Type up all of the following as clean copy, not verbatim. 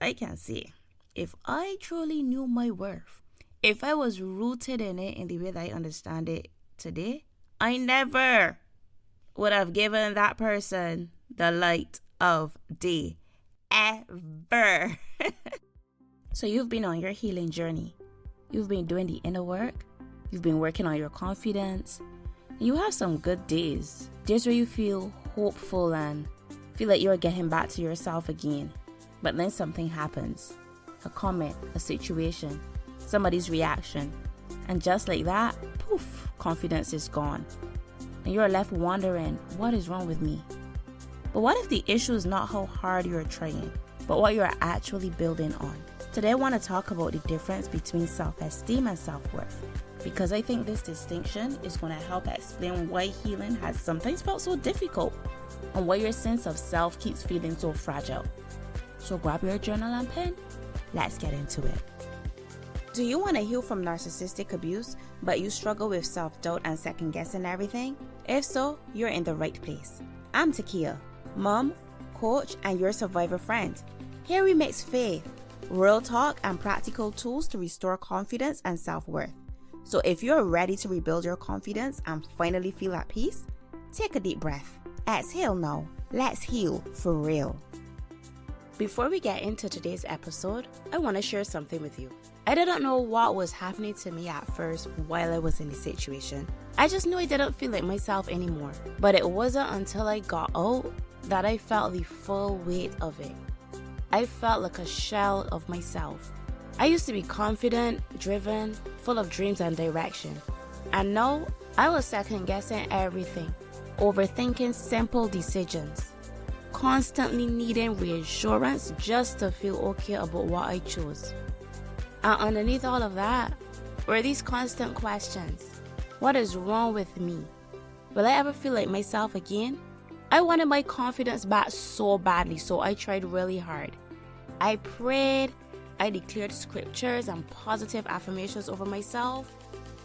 I can say, if I truly knew my worth, if I was rooted in it in the way that I understand it today, I never would have given that person the light of day. Ever. So you've been on your healing journey. You've been doing the inner work. You've been working on your confidence. You have some good days. Days where you feel hopeful and feel like you're getting back to yourself again. But then something happens. A comment, a situation, somebody's reaction. And just like that, poof, confidence is gone. And you're left wondering, what is wrong with me? But what if the issue is not how hard you're trying, but what you're actually building on? Today I want to talk about the difference between self-esteem and self-worth, because I think this distinction is going to help explain why healing has sometimes felt so difficult and why your sense of self keeps feeling so fragile. So grab your journal and pen. Let's get into it. Do you want to heal from narcissistic abuse, but you struggle with self-doubt and second-guessing everything? If so, you're in the right place. I'm Takia, mom, coach, and your survivor friend. Here we mix faith, real talk, and practical tools to restore confidence and self-worth. So if you're ready to rebuild your confidence and finally feel at peace, take a deep breath. Exhale now. Let's heal for real. Before we get into today's episode, I want to share something with you. I didn't know what was happening to me at first while I was in the situation. I just knew I didn't feel like myself anymore. But it wasn't until I got out that I felt the full weight of it. I felt like a shell of myself. I used to be confident, driven, full of dreams and direction. And now I was second guessing everything, overthinking simple decisions, constantly needing reassurance just to feel okay about what I chose. And underneath all of that were these constant questions. What is wrong with me? Will I ever feel like myself again? I wanted my confidence back so badly, so I tried really hard. I prayed, I declared scriptures and positive affirmations over myself.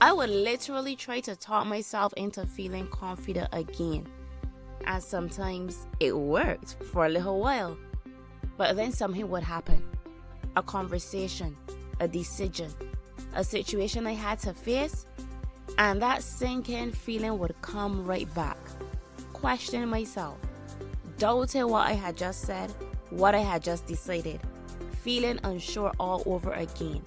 I would literally try to talk myself into feeling confident again. And sometimes it worked for a little while. But then something would happen. A conversation, a decision, a situation I had to face, and that sinking feeling would come right back. Questioning myself, doubting what I had just said, what I had just decided, feeling unsure all over again.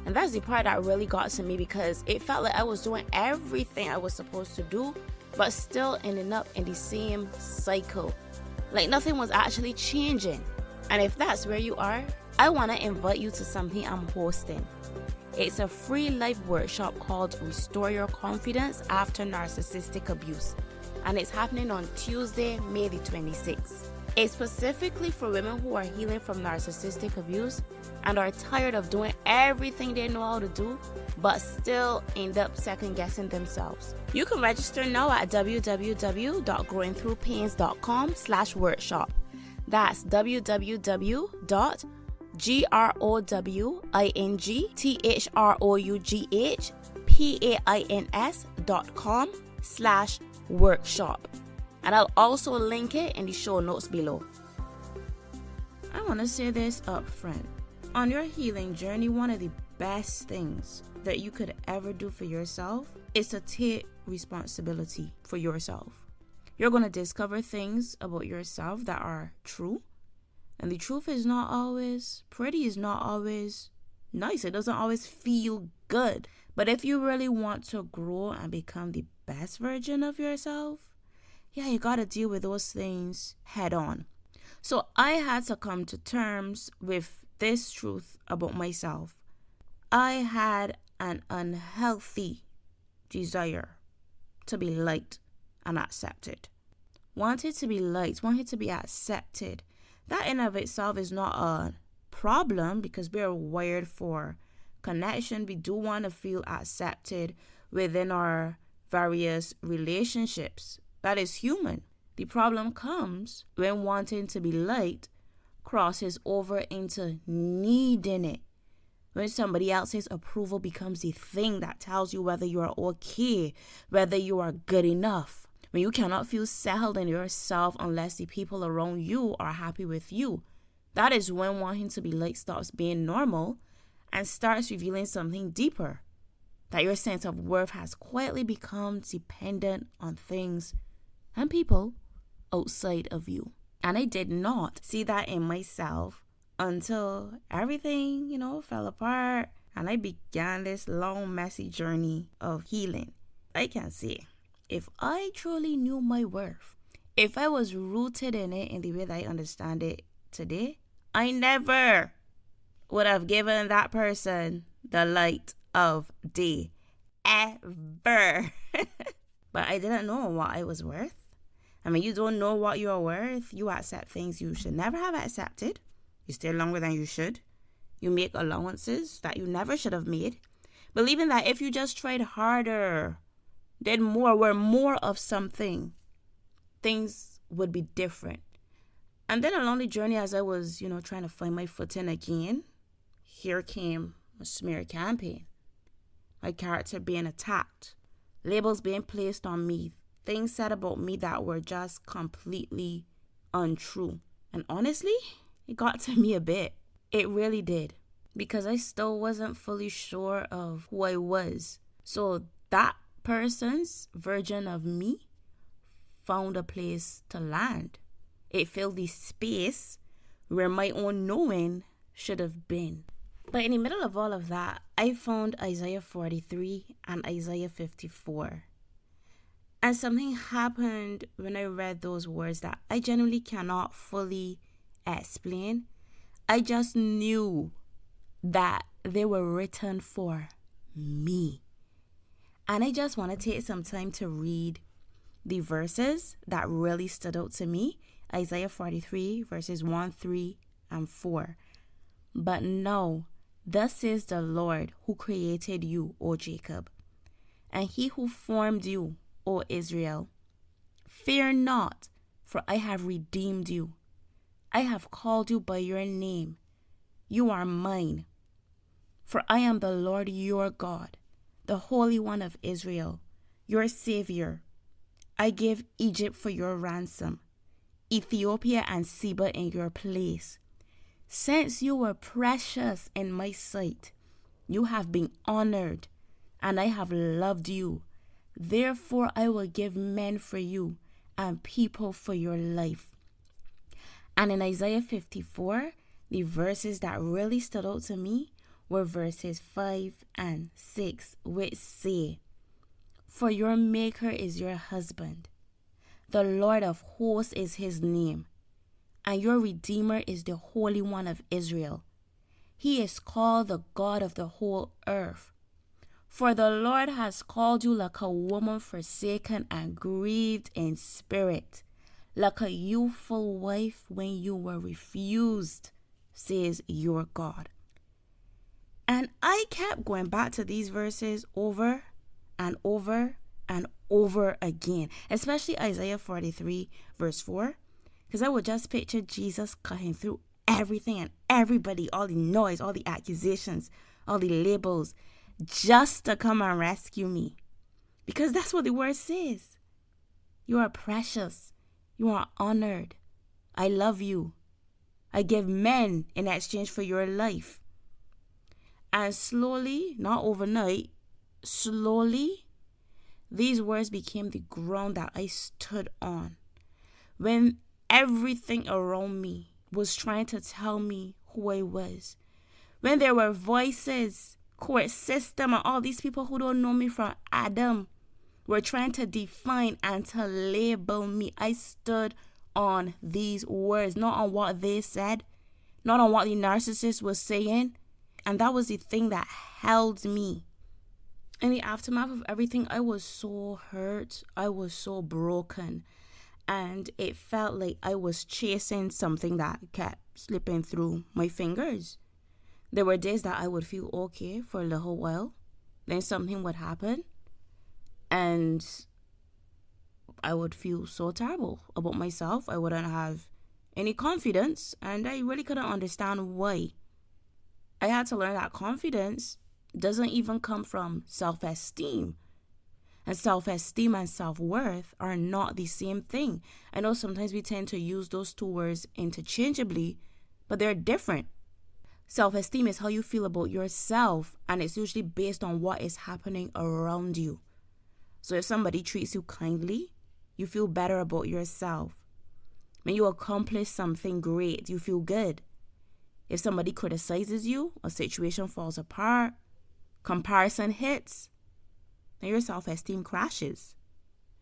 And that's the part that really got to me, because it felt like I was doing everything I was supposed to do, but still ending up in the same cycle. Like nothing was actually changing. And if that's where you are, I want to invite you to something I'm hosting. It's a free live workshop called Restore Your Confidence After Narcissistic Abuse. And it's happening on Tuesday, May the 26th. It's specifically for women who are healing from narcissistic abuse and are tired of doing everything they know how to do, but still end up second guessing themselves. You can register now at www.growingthroughpains.com/workshop. That's www.growingthroughpains.com/workshop. And I'll also link it in the show notes below. I want to say this up front. On your healing journey, one of the best things that you could ever do for yourself is to take responsibility for yourself. You're going to discover things about yourself that are true. And the truth is not always pretty, it's not always nice. It doesn't always feel good. But if you really want to grow and become the best version of yourself, you got to deal with those things head on. So I had to come to terms with this truth about myself. I had an unhealthy desire to be liked and accepted. Wanted to be liked, wanted to be accepted. That in of itself is not a problem, because we're wired for connection. We do want to feel accepted within our various relationships. That is human. The problem comes when wanting to be liked crosses over into needing it. When somebody else's approval becomes the thing that tells you whether you are okay, whether you are good enough. When you cannot feel settled in yourself unless the people around you are happy with you. That is when wanting to be liked stops being normal and starts revealing something deeper. That your sense of worth has quietly become dependent on things and people outside of you. And I did not see that in myself until everything, fell apart and I began this long, messy journey of healing. I can say, if I truly knew my worth, if I was rooted in it in the way that I understand it today, I never would have given that person the light of day. Ever. But I didn't know what I was worth. I mean, you don't know what you're worth. You accept things you should never have accepted. You stay longer than you should. You make allowances that you never should have made. Believing that if you just tried harder, did more, were more of something, things would be different. And then along the journey as I was, trying to find my footing again, here came a smear campaign. My character being attacked. Labels being placed on me. Things said about me that were just completely untrue. And honestly, it got to me a bit. It really did. Because I still wasn't fully sure of who I was. So that person's version of me found a place to land. It filled the space where my own knowing should have been. But in the middle of all of that, I found Isaiah 43 and Isaiah 54. And something happened when I read those words that I genuinely cannot fully explain. I just knew that they were written for me. And I just want to take some time to read the verses that really stood out to me. Isaiah 43 verses 1, 3, and 4. But now, thus says the Lord who created you, O Jacob, and he who formed you, O Israel. Fear not, for I have redeemed you. I have called you by your name. You are mine. For I am the Lord your God, the Holy One of Israel, your Savior. I gave Egypt for your ransom, Ethiopia and Seba in your place. Since you were precious in my sight, you have been honored, and I have loved you. Therefore I will give men for you and people for your life. And in Isaiah 54, the verses that really stood out to me were verses 5 and 6, which say, For your Maker is your husband, the Lord of hosts is his name, and your Redeemer is the Holy One of Israel. He is called the God of the whole earth. For the Lord has called you like a woman forsaken and grieved in spirit, like a youthful wife when you were refused, says your God. And I kept going back to these verses over and over and over again, especially Isaiah 43 verse 4, because I would just picture Jesus cutting through everything and everybody, all the noise, all the accusations, all the labels, just to come and rescue me. Because that's what the word says. You are precious. You are honored. I love you. I give men in exchange for your life. And slowly, not overnight, slowly, these words became the ground that I stood on. When everything around me was trying to tell me who I was. When there were voices, court system, and all these people who don't know me from Adam were trying to define and to label me, I stood on these words, not on what they said, not on what the narcissist was saying. And that was the thing that held me. In the aftermath of everything, I was so hurt. I was so broken. And it felt like I was chasing something that kept slipping through my fingers. There were days that I would feel okay for a little while. Then something would happen. And I would feel so terrible about myself. I wouldn't have any confidence. And I really couldn't understand why. I had to learn that confidence doesn't even come from self-esteem. And self-esteem and self-worth are not the same thing. I know sometimes we tend to use those two words interchangeably, but they're different. Self-esteem is how you feel about yourself, and it's usually based on what is happening around you. So if somebody treats you kindly, you feel better about yourself. When you accomplish something great, you feel good. If somebody criticizes you, a situation falls apart, comparison hits, then your self-esteem crashes.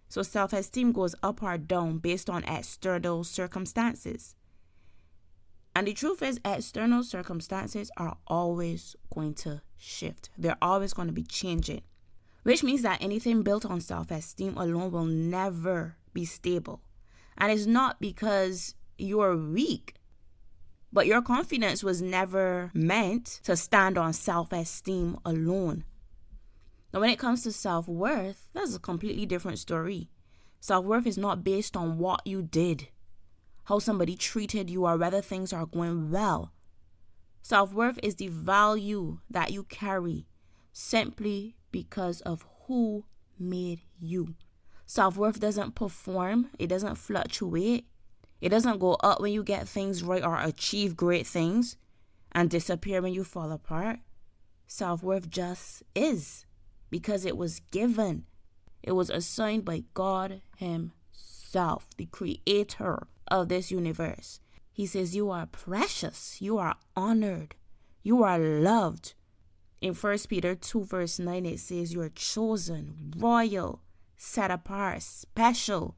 So self-esteem goes up or down based on external circumstances. And the truth is, external circumstances are always going to shift. They're always going to be changing, which means that anything built on self-esteem alone will never be stable. And it's not because you're weak, but your confidence was never meant to stand on self-esteem alone. Now, when it comes to self-worth, that's a completely different story. Self-worth is not based on what you did, how somebody treated you, or whether things are going well. Self-worth is the value that you carry simply because of who made you. Self-worth doesn't perform. It doesn't fluctuate. It doesn't go up when you get things right or achieve great things and disappear when you fall apart. Self-worth just is, because it was given. It was assigned by God Himself, the creator of this universe. He says you are precious, you are honored, you are loved. In 1 Peter 2 verse 9, it says you're chosen, royal, set apart, special.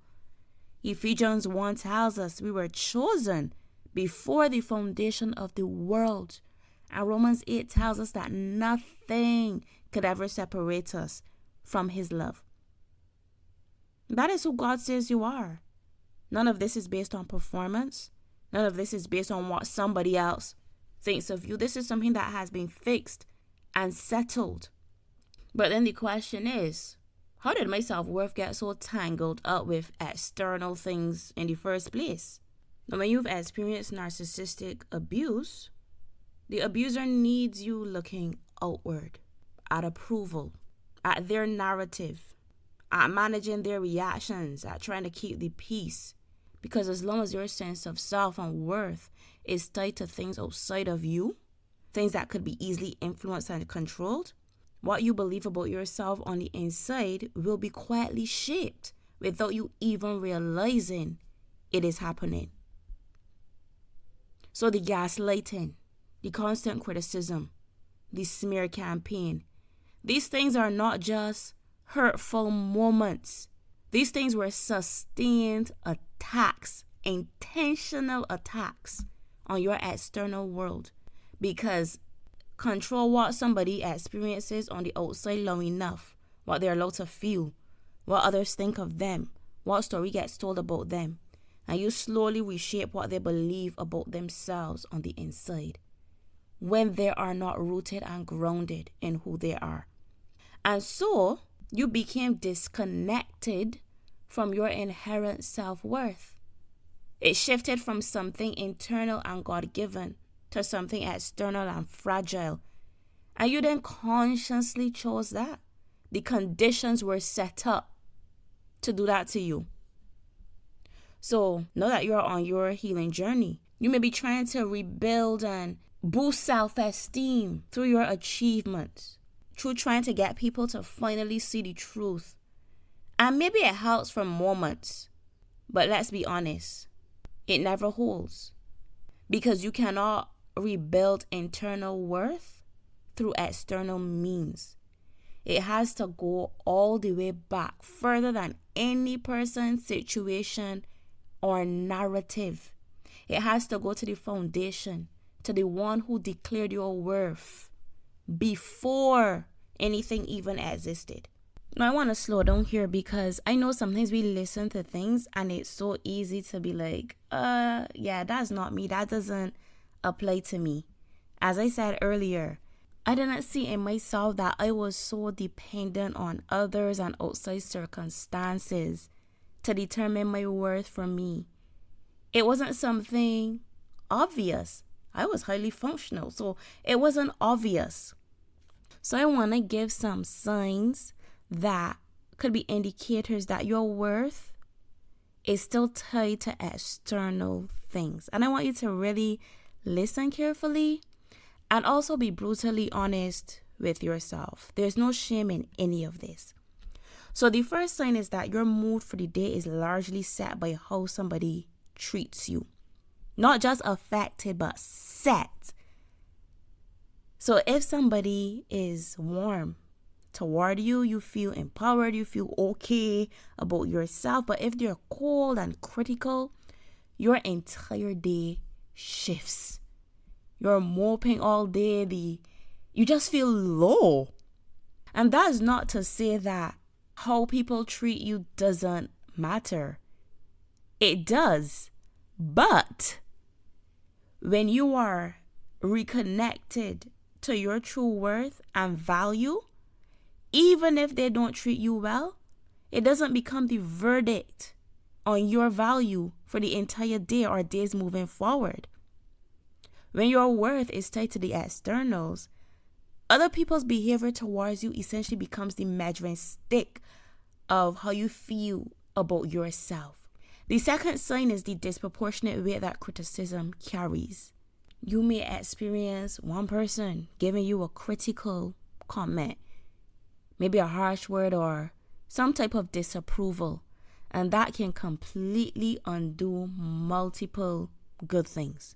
Ephesians 1 tells us we were chosen before the foundation of the world. And Romans 8 tells us that nothing could ever separate us from His love. That is who God says you are. None of this is based on performance. None of this is based on what somebody else thinks of you. This is something that has been fixed and settled. But then the question is, how did my self-worth get so tangled up with external things in the first place? Now, when you've experienced narcissistic abuse, the abuser needs you looking outward, at approval, at their narrative, at managing their reactions, at trying to keep the peace. Because as long as your sense of self and worth is tied to things outside of you, things that could be easily influenced and controlled, what you believe about yourself on the inside will be quietly shaped without you even realizing it is happening. So the gaslighting, the constant criticism, the smear campaign, these things are not just hurtful moments. These things were sustained attacks, intentional attacks on your external world, because control what somebody experiences on the outside long enough, what they're allowed to feel, what others think of them, what story gets told about them, and you slowly reshape what they believe about themselves on the inside when they are not rooted and grounded in who they are. And so you became disconnected from your inherent self-worth. It shifted from something internal and God-given to something external and fragile. And you then consciously chose that. The conditions were set up to do that to you. So now that you're on your healing journey, you may be trying to rebuild and boost self-esteem through your achievements, through trying to get people to finally see the truth. And maybe it helps for moments, but let's be honest, it never holds. Because you cannot rebuild internal worth through external means. It has to go all the way back, further than any person, situation, or narrative. It has to go to the foundation, to the one who declared your worth before anything even existed. Now, I want to slow down here because I know sometimes we listen to things and it's so easy to be like, yeah, that's not me. That doesn't apply to me. As I said earlier, I didn't see in myself that I was so dependent on others and outside circumstances to determine my worth for me. It wasn't something obvious. I was highly functional, so it wasn't obvious. So I want to give some signs that could be indicators that your worth is still tied to external things. And I want you to really listen carefully, and also be brutally honest with yourself. There's no shame in any of this. So the first sign is that your mood for the day is largely set by how somebody treats you. Not just affected, but set. So if somebody is warm toward you, you feel empowered, you feel okay about yourself. But if they're cold and critical, your entire day shifts. You're moping all day. You just feel low. And that's not to say that how people treat you doesn't matter. It does. But when you are reconnected to your true worth and value, even if they don't treat you well, it doesn't become the verdict on your value for the entire day or days moving forward. When your worth is tied to the externals, other people's behavior towards you essentially becomes the measuring stick of how you feel about yourself. The second sign is the disproportionate weight that criticism carries. You may experience one person giving you a critical comment, maybe a harsh word or some type of disapproval, and that can completely undo multiple good things.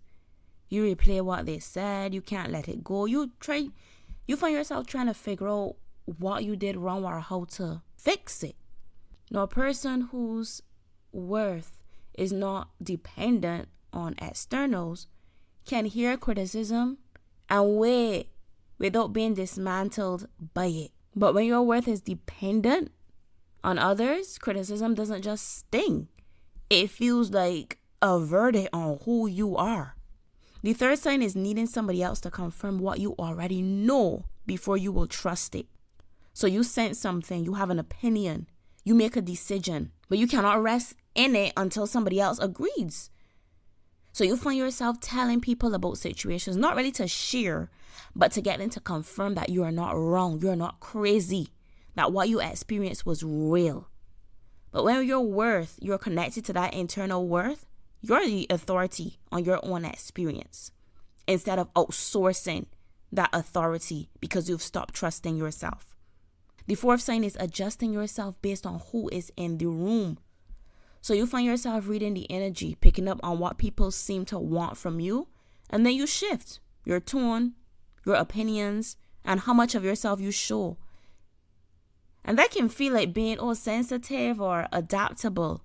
You replay what they said, you can't let it go. You find yourself trying to figure out what you did wrong or how to fix it. Now, a person whose worth is not dependent on externals can hear criticism and wait without being dismantled by it. But when your worth is dependent on others, criticism doesn't just sting. It feels like a verdict on who you are. The third sign is needing somebody else to confirm what you already know before you will trust it. So you sense something, you have an opinion, you make a decision, but you cannot rest in it until somebody else agrees. So you find yourself telling people about situations, not really to share, but to get them to confirm that you are not wrong, you're not crazy, that what you experienced was real. But when you're connected to that internal worth, you're the authority on your own experience instead of outsourcing that authority because you've stopped trusting yourself. The fourth sign is adjusting yourself based on who is in the room. So you find yourself reading the energy, picking up on what people seem to want from you, and then you shift your tone, your opinions, and how much of yourself you show. And that can feel like being sensitive or adaptable,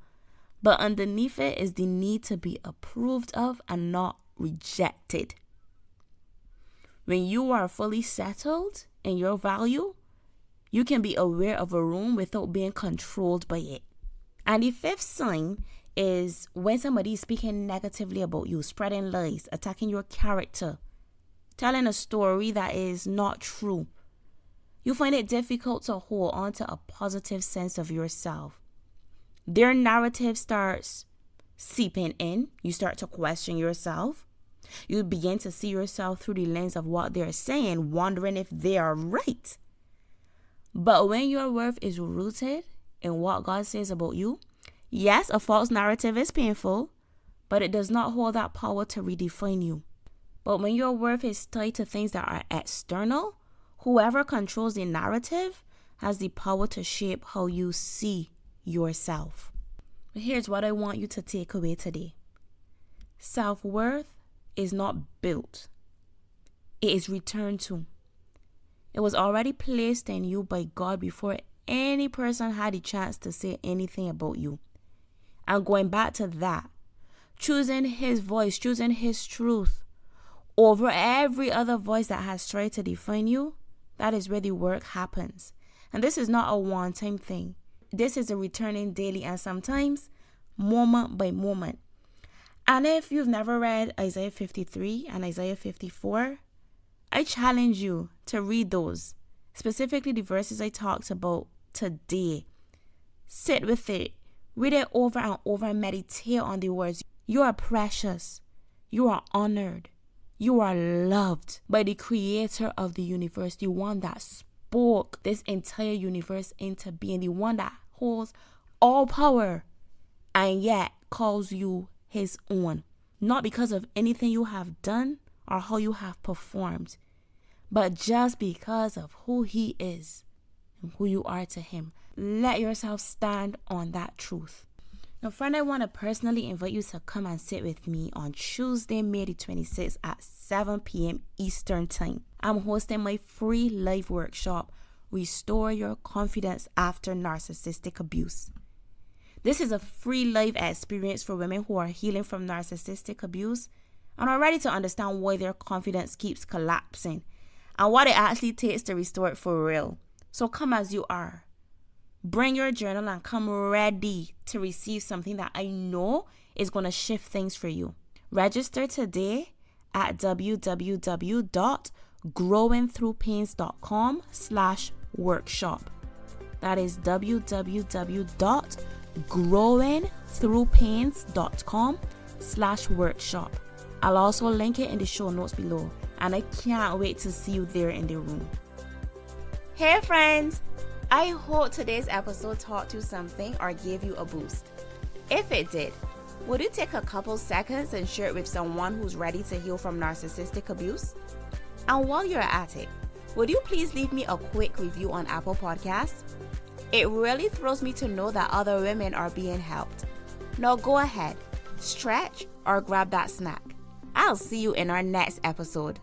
but underneath it is the need to be approved of and not rejected. When you are fully settled in your value, you can be aware of a room without being controlled by it. And the fifth sign is when somebody is speaking negatively about you, spreading lies, attacking your character, telling a story that is not true. You find it difficult to hold on to a positive sense of yourself. Their narrative starts seeping in. You start to question yourself. You begin to see yourself through the lens of what they're saying, wondering if they are right. But when your worth is rooted in what God says about you, yes, a false narrative is painful, but it does not hold that power to redefine you. But when your worth is tied to things that are external, whoever controls the narrative has the power to shape how you see yourself. But here's what I want you to take away today. Self-worth is not built. It is returned to. It was already placed in you by God before any person had a chance to say anything about you. And going back to that, choosing His voice, choosing His truth over every other voice that has tried to define you, that is where the work happens. And this is not a one-time thing. This is a returning daily and sometimes moment by moment. And if you've never read Isaiah 53 and Isaiah 54, I challenge you to read those, specifically the verses I talked about today. Sit with it, read it over and over and meditate on the words. You are precious. You are honored. You are loved by the creator of the universe, the one that spoke this entire universe into being, the one that holds all power and yet calls you his own. not because of anything you have done or how you have performed, but just because of who he is and who you are to him. Let yourself stand on that truth. Now, friend, I want to personally invite you to come and sit with me on Tuesday, May the 26th at 7 p.m. Eastern Time. I'm hosting my free live workshop, Restore Your Confidence After Narcissistic Abuse. This is a free live experience for women who are healing from narcissistic abuse and are ready to understand why their confidence keeps collapsing and what it actually takes to restore it for real. So come as you are. Bring your journal and come ready to receive something that I know is going to shift things for you. Register today at www.growingthroughpains.com/workshop. That is www.growingthroughpains.com/workshop. I'll also link it in the show notes below, and I can't wait to see you there in the room. Hey friends! I hope today's episode taught you something or gave you a boost. If it did, would you take a couple seconds and share it with someone who's ready to heal from narcissistic abuse? And while you're at it, would you please leave me a quick review on Apple Podcasts? It really thrills me to know that other women are being helped. Now go ahead, stretch or grab that snack. I'll see you in our next episode.